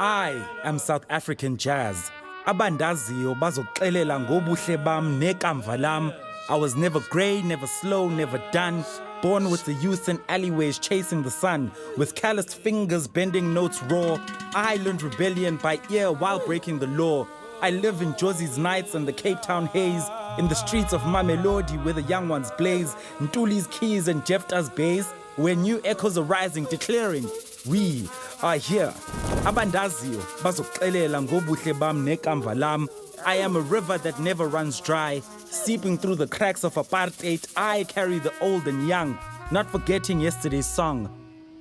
I am South African jazz. Abandaziyo bazokuxelela ngobuhle bam nekamva lam. I was never grey, never slow, never done. Born with the youth in alleyways chasing the sun. With calloused fingers bending notes raw. I learned rebellion by ear while breaking the law. I live in Josie's nights and the Cape Town haze. In the streets of Mamelodi where the young ones blaze. Ntuli's keys and Jephthah's bass. Where new echoes are rising declaring, we are here. Abandaziyo bazokuxelela ngobuhle bam nekamva lam. I am a river that never runs dry. Seeping through the cracks of apartheid, I carry the old and young, not forgetting yesterday's song.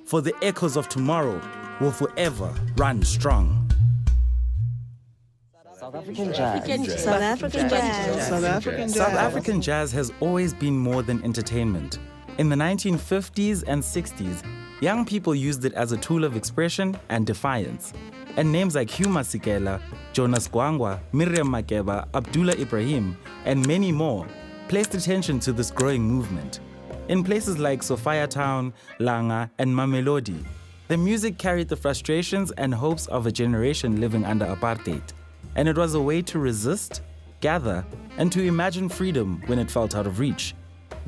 For the echoes of tomorrow will forever run strong. South African jazz. South African jazz. South African jazz. South African jazz has always been more than entertainment. In the 1950s and 60s, young people used it as a tool of expression and defiance. And names like Hugh Masekela, Jonas Gwangwa, Miriam Makeba, Abdullah Ibrahim, and many more placed attention to this growing movement. In places like Sophiatown, Langa, and Mamelodi, the music carried the frustrations and hopes of a generation living under apartheid. And it was a way to resist, gather, and to imagine freedom when it felt out of reach.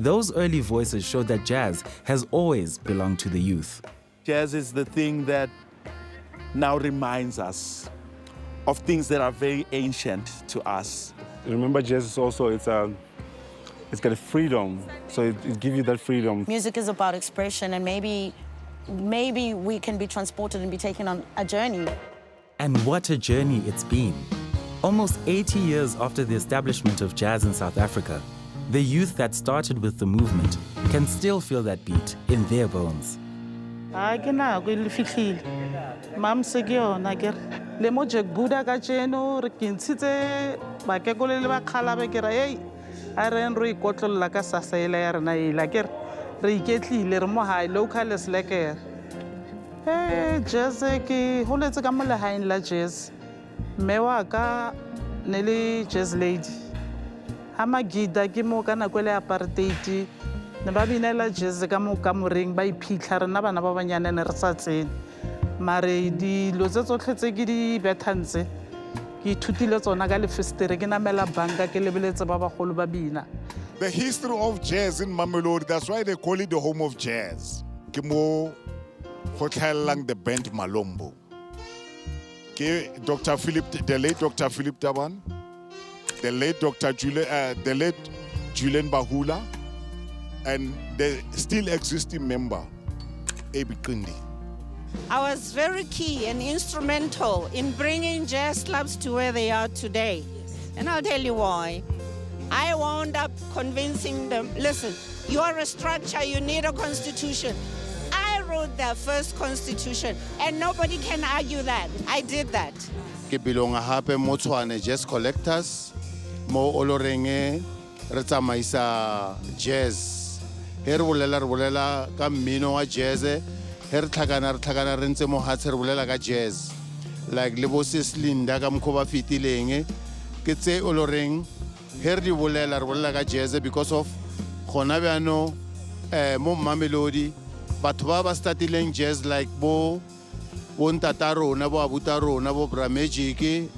Those early voices showed that jazz has always belonged to the youth. Jazz is the thing that now reminds us of things that are very ancient to us. Remember, jazz is also, it's got a freedom, so it gives you that freedom. Music is about expression, and maybe we can be transported and be taken on a journey. And what a journey it's been. Almost 80 years after the establishment of jazz in South Africa, the youth that started with the movement can still feel that beat in their bones. Mam segio nager le mo jek buda ka jeno re kintshitse ba ke go le ba khala be ke ra ei a re en re ikotlolla ka sasaela ya rena e la ke re iketlile re mo high local slacker jazz ke holetse ka mo le high la jazz me wa ka ne le jazz lady ha magida ke mo kana kwele apartheid ne ba binela jazz ka mo ka moreng ba iphitlha rena bana ba banyane ne re sa tsene mare dilo tse tsotlhe tse ke di betantse ke ithutile tsona ka lefestere ke namela banka ke lebeletse ba bagolo ba bina. The history of jazz in Mamelodi, that's why they call it the home of jazz. Ke mo go tlhaelang the band Malombo. Ke the late Dr. Philip Taban, the late Julian Bahula, and the still existing member Abi Qindi. I was very key and instrumental in bringing jazz clubs to where they are today. And I'll tell you why. I wound up convincing them, listen, you are a structure, you need a constitution. I wrote their first constitution, and nobody can argue that. I did that. Ke belonga hape mo Tshwane Jazz Collectors, mo Olorenge re tsamaisa jazz. He re bolela ka mmino wa jazz. Her tlhakana re ntse mo hatshe re bolela ka jazz like le bo Seslinda ka mkhoba fitileng ke tse o loreng her di bolela re bolela ka jazz because of gona bjano mo Mamelodi batho ba ba startileng jazz like bo ntata rona bo abuta rona bo Bra Magic ke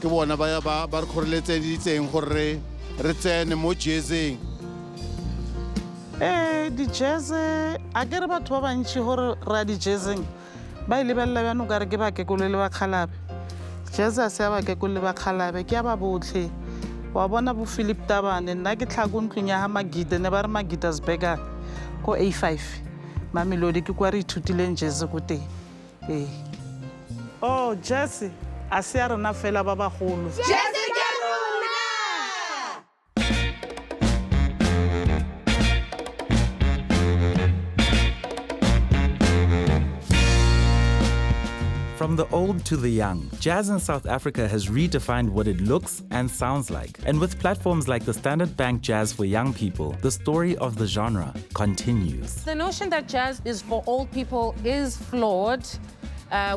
bona ba re khoreletse ditseng gore re tsene mo jazzing. Di jazz a ke re batho ba bantši gore ra di jazzing ba ile bella bjano ka re ke ba kekolo le ba khalabe jazz a se ba kekolo le ba khalabe ke ya ba botlhe wa bona bo Philip Tabane nna ke tlhako ntlong ya ha Magida ne ba re Magida's Burger ko A5 Mamelodi ke kwa re ithutileng jazz go teng oh jazz a se ya rena fela ba bagolo From the old to the young, jazz in South Africa has redefined what it looks and sounds like. And with platforms like the Standard Bank Jazz for Young People, the story of the genre continues. The notion that jazz is for old people is flawed.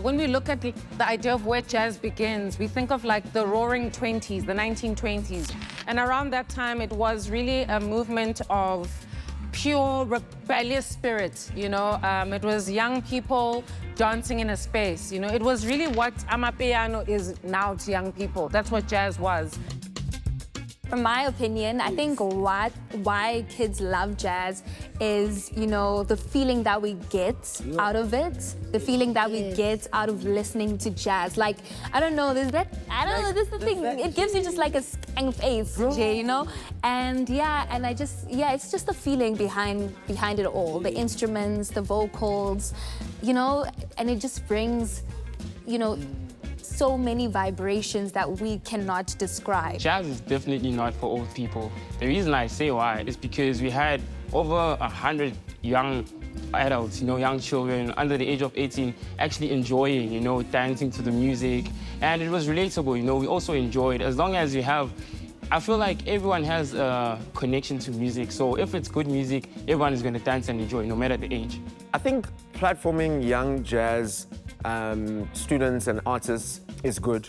When we look at the idea of where jazz begins, we think of like the roaring 20s, the 1920s. And around that time, it was really a movement of pure rebellious spirit, you know. It was young people dancing in a space, you know. It was really what amapiano is now to young people. That's what jazz was. From my opinion, I think why kids love jazz is, you know, the feeling that we get out of it, the feeling that we get out of listening to jazz. Like, I don't know, this is the thing. It gives you just like a skank face, Jay, you know? And yeah, and it's just the feeling behind it all. The instruments, the vocals, you know, and it just brings, you know, so many vibrations that we cannot describe. Jazz is definitely not for old people. The reason I say why is because we had over 100 young adults, you know, young children under the age of 18 actually enjoying, you know, dancing to the music. And it was relatable, you know, we also enjoyed. As long as you have, I feel like everyone has a connection to music. So if it's good music, everyone is going to dance and enjoy, no matter the age. I think platforming young jazz students and artists is good,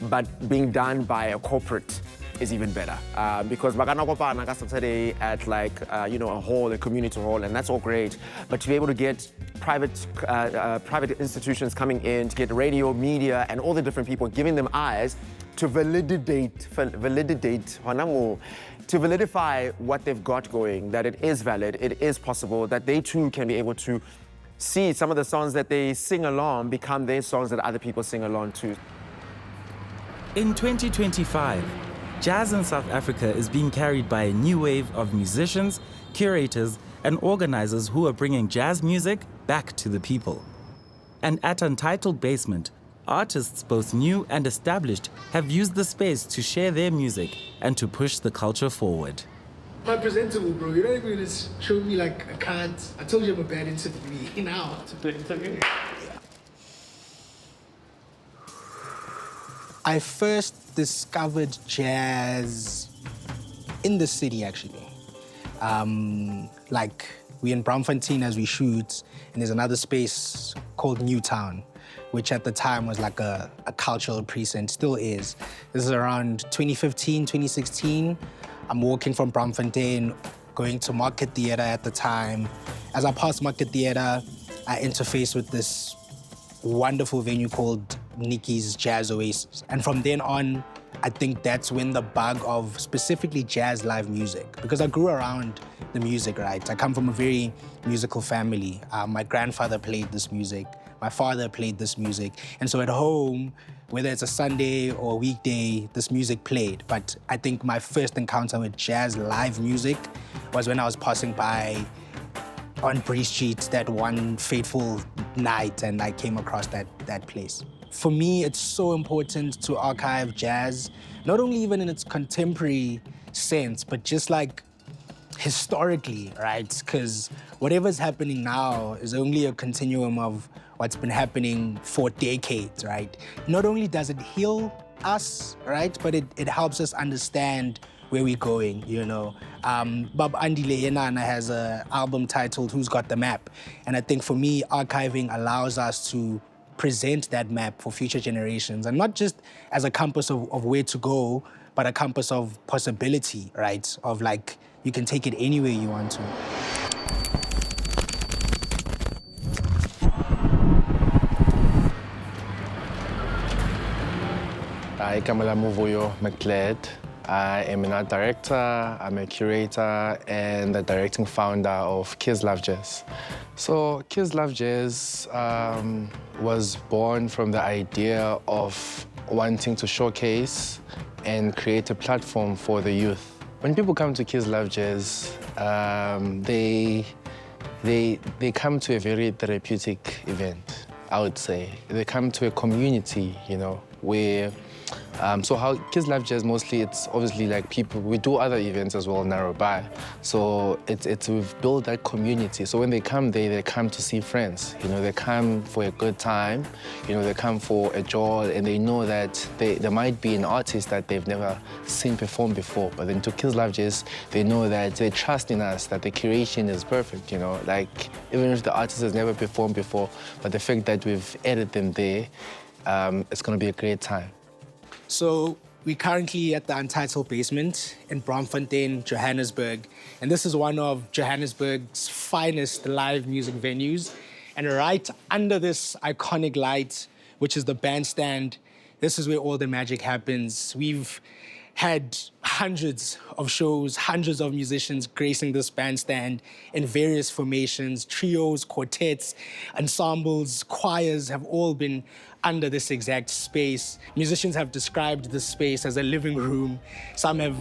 but being done by a corporate is even better. Because Maganakopana Saturday at like, you know, a hall, a community hall, and that's all great. But to be able to get private institutions coming in, to get radio, media, and all the different people, giving them eyes to validify what they've got going, that it is valid, it is possible, that they too can be able to see some of the songs that they sing along become their songs that other people sing along to. In 2025, jazz in South Africa is being carried by a new wave of musicians, curators, and organizers who are bringing jazz music back to the people. And at Untitled Basement, artists both new and established have used the space to share their music and to push the culture forward. I'm presentable, bro. You don't even just show me like a card. I told you I'm a bad interview now. I first discovered jazz in the city, actually. Like, we're in Braamfontein as we shoot, and there's another space called Newtown, which at the time was like a cultural precinct, still is. This is around 2015, 2016. I'm walking from Braamfontein, going to Market Theatre at the time. As I pass Market Theatre, I interface with this wonderful venue called Nikki's Jazz Oasis. And from then on, I think that's when the bug of specifically jazz live music, because I grew around the music, right? I come from a very musical family. My grandfather played this music. My father played this music. And so at home, whether it's a Sunday or a weekday, this music played. But I think my first encounter with jazz live music was when I was passing by on Bree Street that one fateful night, and I came across that place. For me, it's so important to archive jazz, not only even in its contemporary sense, but just like historically, right? Because whatever's happening now is only a continuum of what's been happening for decades, right? Not only does it heal us, right, but it helps us understand where we're going, you know. Bab Andile Yenana has an album titled Who's Got the Map? And I think for me, archiving allows us to present that map for future generations, and not just as a compass of where to go, but a compass of possibility, right? Of like, you can take it anywhere you want to. I'm Moholo-Moholo McLeod. I am an art director, I'm a curator, and the directing founder of Kids Love Jazz. So Kids Love Jazz was born from the idea of wanting to showcase and create a platform for the youth. When people come to Kids Love Jazz, they come to a very therapeutic event, I would say. They come to a community, you know, where so how Kids Love Jazz, mostly it's obviously like people, we do other events as well nearby. So we've built that community. So when they come there, they come to see friends. You know, they come for a good time. You know, they come for a joy, and they know that there might be an artist that they've never seen perform before. But then to Kids Love Jazz, they know that they trust in us, that the curation is perfect, you know. Like, even if the artist has never performed before, but the fact that we've added them there, it's gonna be a great time. So We're currently at the Untitled Basement in Braamfontein, Johannesburg. And this is one of Johannesburg's finest live music venues. And right under this iconic light, which is the bandstand, this is where all the magic happens. We've had hundreds of shows, hundreds of musicians gracing this bandstand in various formations. Trios, quartets, ensembles, choirs have all been under this exact space. Musicians have described this space as a living room. Some have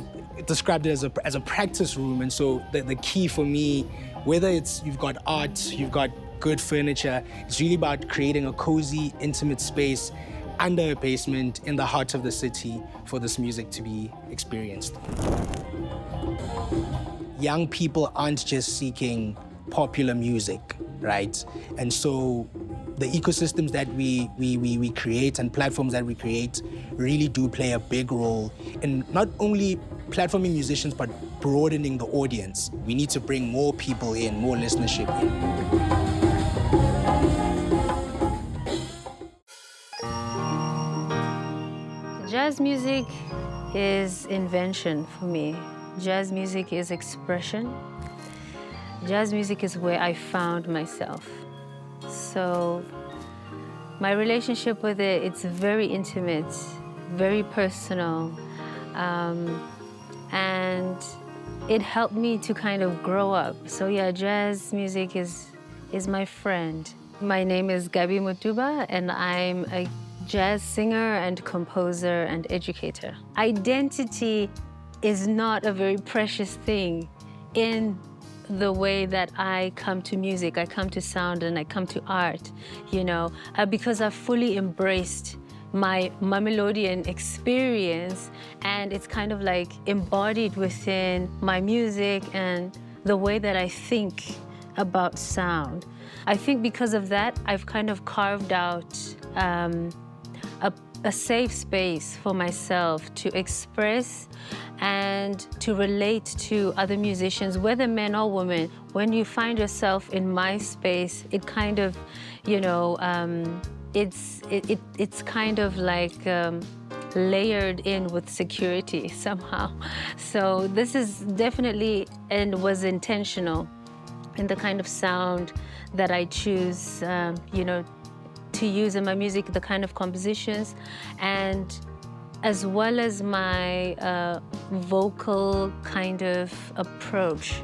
described it as a practice room. And so the key for me, whether it's you've got art, you've got good furniture, it's really about creating a cozy, intimate space under a basement in the heart of the city for this music to be experienced. Young people aren't just seeking popular music, right? And so the ecosystems that we create and platforms that we create really do play a big role in not only platforming musicians, but broadening the audience. We need to bring more people in, more listenership in. Jazz music is invention for me. Jazz music is expression. Jazz music is where I found myself. So my relationship with it, it's very intimate, very personal, and it helped me to kind of grow up. So yeah, jazz music is my friend. My name is Gabi Mutuba, and I'm a jazz singer and composer and educator. Identity is not a very precious thing in the way that I come to music, I come to sound, and I come to art, you know, because I've fully embraced my Mamelodian experience, and it's kind of like embodied within my music and the way that I think about sound. I think because of that, I've kind of carved out a safe space for myself to express and to relate to other musicians, whether men or women. When you find yourself in my space, it kind of, you know, it's kind of like layered in with security somehow. So this is definitely and was intentional in the kind of sound that I choose, you know, to use in my music, the kind of compositions, and as well as my vocal kind of approach.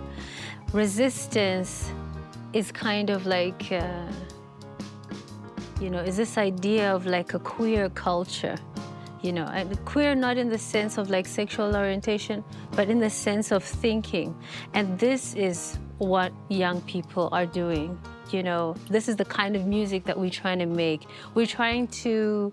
Resistance is kind of like, you know, is this idea of like a queer culture, you know, and queer not in the sense of like sexual orientation, but in the sense of thinking. And this is what young people are doing. You know, this is the kind of music that we're trying to make. We're trying to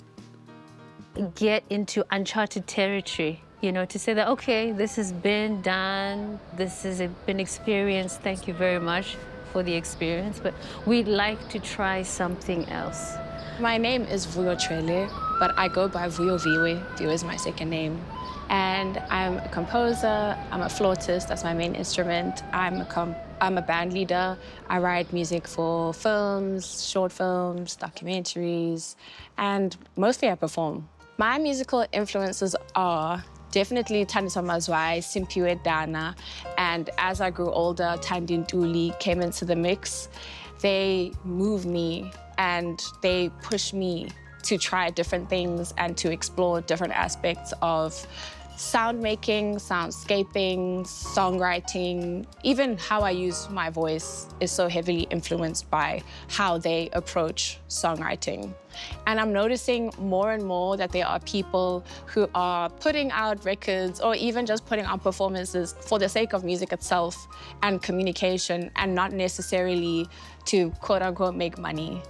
get into uncharted territory, you know, to say that, okay, this has been done, this has been experienced, thank you very much for the experience, but we'd like to try something else. My name is Vuyo Trele, but I go by Vuyo Viwe. Viwe is my second name. And I'm a composer, I'm a flautist, that's my main instrument. I'm a band leader. I write music for films, short films, documentaries, and mostly I perform. My musical influences are definitely Thandiswa Mazwai, Simpiwe Dana, and as I grew older, Thandi Ntuli came into the mix. They move me and they push me to try different things and to explore different aspects of sound making, soundscaping, songwriting. Even how I use my voice is so heavily influenced by how they approach songwriting. And I'm noticing more and more that there are people who are putting out records or even just putting out performances for the sake of music itself and communication, and not necessarily to quote unquote make money.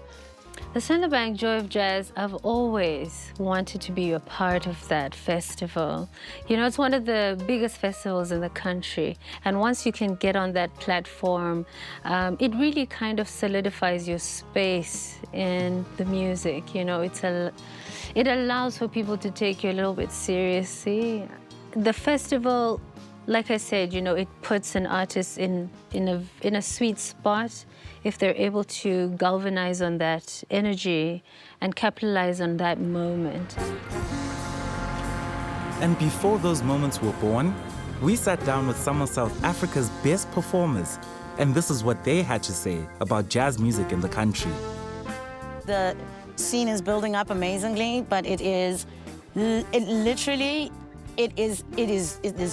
The Centerbank Joy of Jazz, I've always wanted to be a part of that festival. You know, it's one of the biggest festivals in the country. And once you can get on that platform, it really kind of solidifies your space in the music. You know, it allows for people to take you a little bit seriously. The festival, like I said, you know, it puts an artist in a sweet spot if they're able to galvanize on that energy and capitalize on that moment. And before those moments were born, we sat down with some of South Africa's best performers, and this is what they had to say about jazz music in the country. The scene is building up amazingly, but it is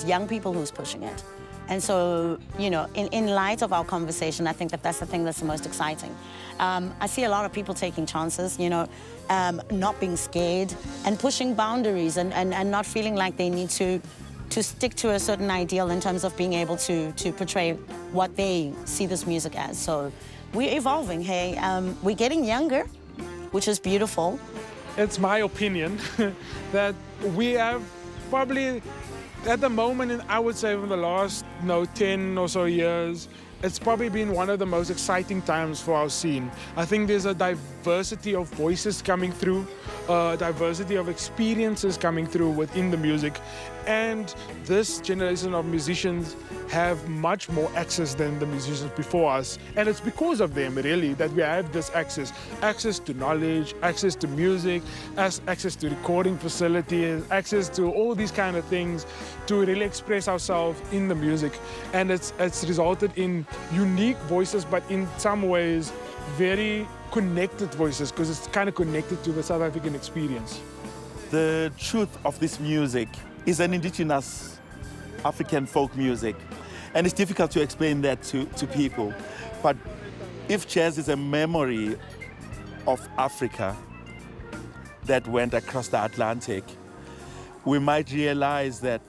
young people who's pushing it. And so, you know, in light of our conversation, I think that that's the thing that's the most exciting. I see a lot of people taking chances, you know, not being scared and pushing boundaries and not feeling like they need to stick to a certain ideal in terms of being able to portray what they see this music as. So we're evolving, hey. We're getting younger, which is beautiful. It's my opinion that we have probably, at the moment, I would say in the last 10 or so years, it's probably been one of the most exciting times for our scene. I think there's a diversity of voices coming through, diversity of experiences coming through within the music. And this generation of musicians have much more access than the musicians before us. And it's because of them, really, that we have this access. Access to knowledge, access to music, access to recording facilities, access to all these kind of things to really express ourselves in the music. And it's resulted in unique voices, but in some ways, very connected voices, because it's kind of connected to the South African experience. The truth of this music is an indigenous African folk music. And it's difficult to explain that to people. But if jazz is a memory of Africa that went across the Atlantic, we might realize that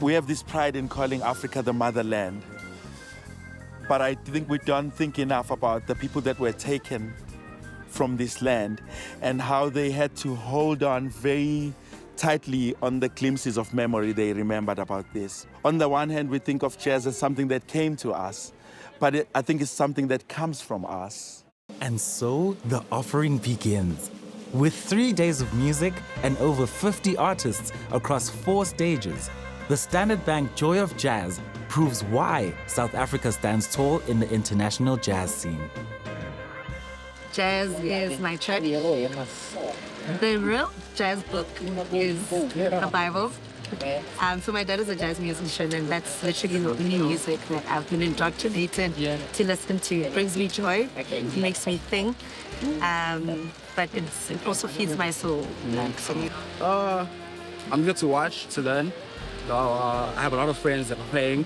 we have this pride in calling Africa the motherland. But I think we don't think enough about the people that were taken from this land and how they had to hold on very tightly on the glimpses of memory they remembered about this. On the one hand, we think of jazz as something that came to us, but I think it's something that comes from us. And so the offering begins. With 3 days of music and over 50 artists across 4 stages, the Standard Bank Joy of Jazz proves why South Africa stands tall in the international jazz scene. Jazz is my church. The real jazz book is the Bible. So my dad is a jazz musician, and that's literally the only music that I've been indoctrinated to listen to. It brings me joy, it makes me think, but it also feeds my soul. I'm here to watch, to learn. I have a lot of friends that are playing,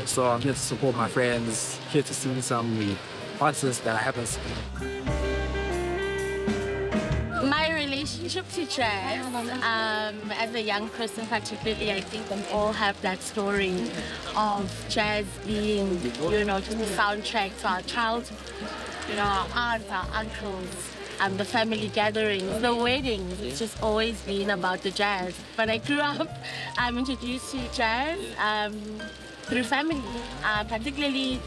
so I'm here to support my friends, here to see some artists that I haven't seen. My relationship to jazz, as a young person particularly, I think we all have that story of jazz being, you know, just the soundtrack to our childhood, you know, our aunts, our uncles, the family gatherings, the weddings. It's just always been about the jazz. When I grew up, I'm introduced to jazz through family, particularly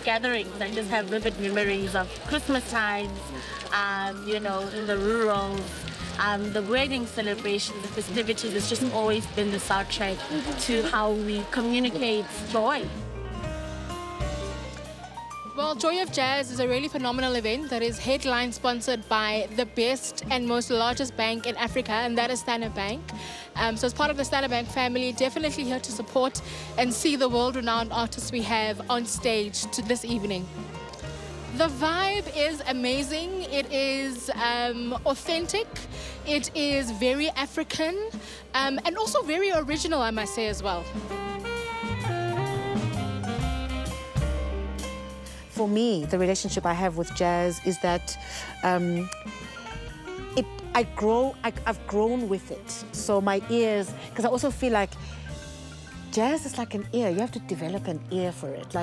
gatherings. I just have vivid memories of Christmas times, you know, in the rural, the wedding celebrations, the festivities. It's just always been the soundtrack to how we communicate joy. Well, Joy of Jazz is a really phenomenal event that is headline sponsored by the best and most largest bank in Africa, and that is Standard Bank. So as part of the Standard Bank family, definitely here to support and see the world-renowned artists we have on stage to this evening. The vibe is amazing. It is authentic. It is very African and also very original, I must say, as well. For me, the relationship I have with jazz is that I've grown with it. So my ears, because I also feel like jazz is like an ear. You have to develop an ear for it,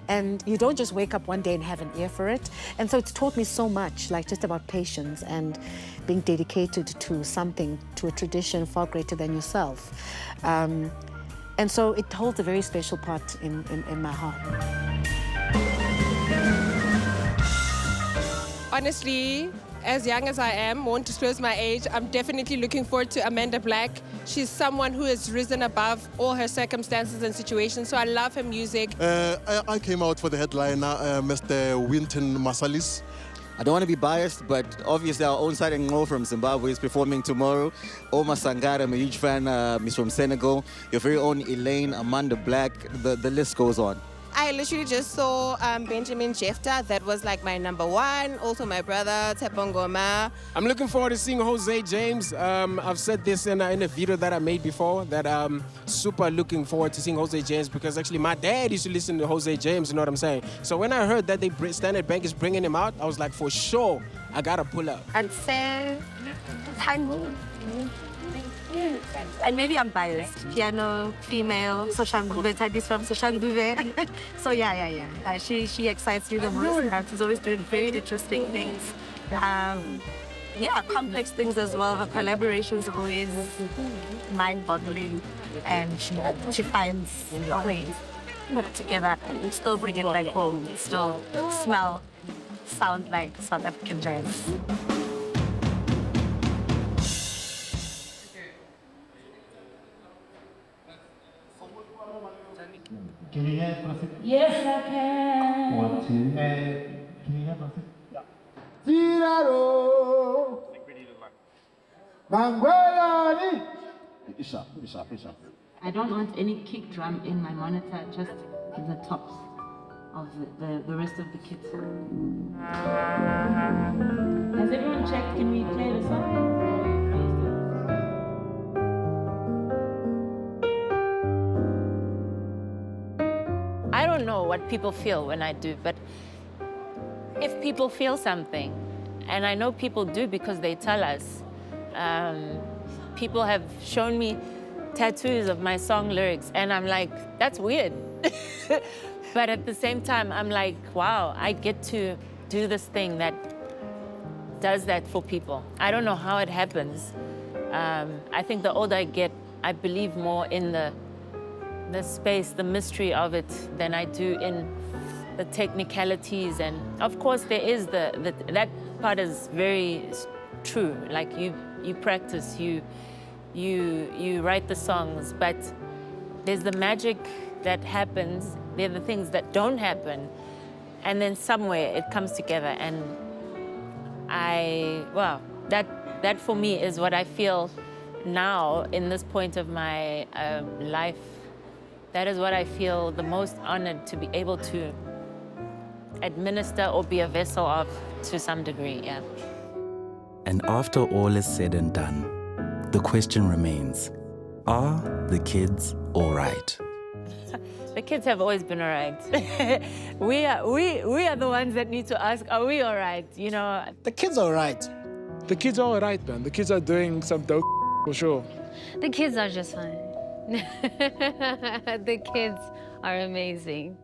and you don't just wake up one day and have an ear for it. And so it's taught me so much, like just about patience and being dedicated to something, to a tradition far greater than yourself. And so it holds a very special part in my heart. Honestly, as young as I am, won't disclose my age, I'm definitely looking forward to Amanda Black. She's someone who has risen above all her circumstances and situations, so I love her music. I came out for the headliner, Mr. Winton Marsalis. I don't want to be biased, but obviously our own side in Ngo from Zimbabwe is performing tomorrow. Oma Sangara, I'm a huge fan. He's from Senegal. Your very own Elaine, Amanda Black. The list goes on. I literally just saw Benjamin Jefta. That was like my number one. Also my brother, Tepongoma. I'm looking forward to seeing Jose James. I've said this in a video that I made before, that I'm super looking forward to seeing Jose James, because actually my dad used to listen to Jose James, you know what I'm saying? So when I heard that Standard Bank is bringing him out, I was like, for sure, I gotta pull up. And say, and maybe I'm biased. Piano, female, Soshanguve, Tadi's from Soshanguve. So yeah. She excites me the most. She's always doing very interesting things. Complex things as well. Her collaborations are always mind-boggling, and she finds a way to put it together and still bring it like home. Still sound like South African jazz. Can you hear us? Yes, I can. 1, 2, can you hear us? Yeah. Tiraro. Mangwelani. Isha. I don't want any kick drum in my monitor, just the tops of the rest of the kits. Has everyone checked? Can we play the song? I don't know what people feel when I do, but if people feel something, and I know people do because they tell us, people have shown me tattoos of my song lyrics, and I'm like, that's weird. But at the same time, I'm like, wow, I get to do this thing that does that for people. I don't know how it happens. I think the older I get, I believe more in the space, the mystery of it, than I do in the technicalities. And of course, there is that part is very true. Like you practice, you write the songs, but there's the magic that happens. There are the things that don't happen, and then somewhere it comes together. And that for me is what I feel now in this point of my life. That is what I feel the most honored to be able to administer or be a vessel of to some degree, yeah. And after all is said and done, the question remains, are the kids all right? The kids have always been all right. we are the ones that need to ask, are we all right? You know? The kids are all right. The kids are all right, man. The kids are doing some dope for sure. The kids are just fine. The kids are amazing.